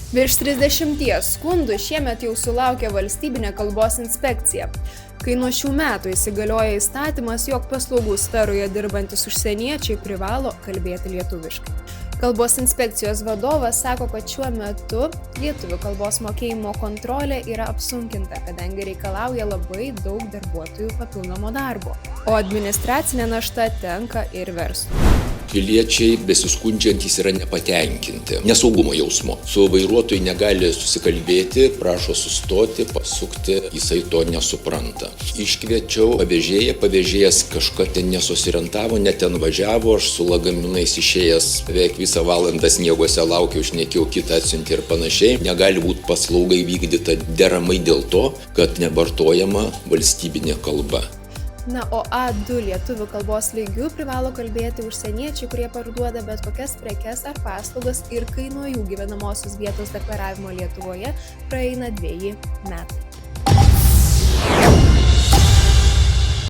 Virš 30 skundų šiemet jau sulaukė valstybinė kalbos inspekcija. Kai nuo šių metų įsigalioja įstatymas, jog paslaugų sferoje dirbantys užsieniečiai privalo kalbėti lietuviškai. Kalbos inspekcijos vadovas sako, kad šiuo metu lietuvių kalbos mokėjimo kontrolė yra apsunkinta, kadangi reikalauja labai daug darbuotojų papildomo darbo, o administracinė našta tenka ir verslui. Piliečiai besiskundžiantys yra nepatenkinti, nesaugumo jausmo. Su vairuotoju negali susikalbėti, prašo sustoti, pasukti, jisai to nesupranta. Iškviečiau pavėžėjas kažką ten nesusirientavo, net ten važiavo, aš su lagaminais išėjęs beveik visą valandą snieguose laukiau, šnekėjau, kitą atsiuntė ir panašiai. Negali būti paslauga įvykdyta deramai dėl to, kad nevartojama valstybinė kalba. Na, o A2 lietuvių kalbos lygių privalo kalbėti užsieniečiai, kurie parduoda bet kokias prekes ar paslaugas ir kai nuo jų gyvenamosios vietos deklaravimo Lietuvoje praeina 2 metai.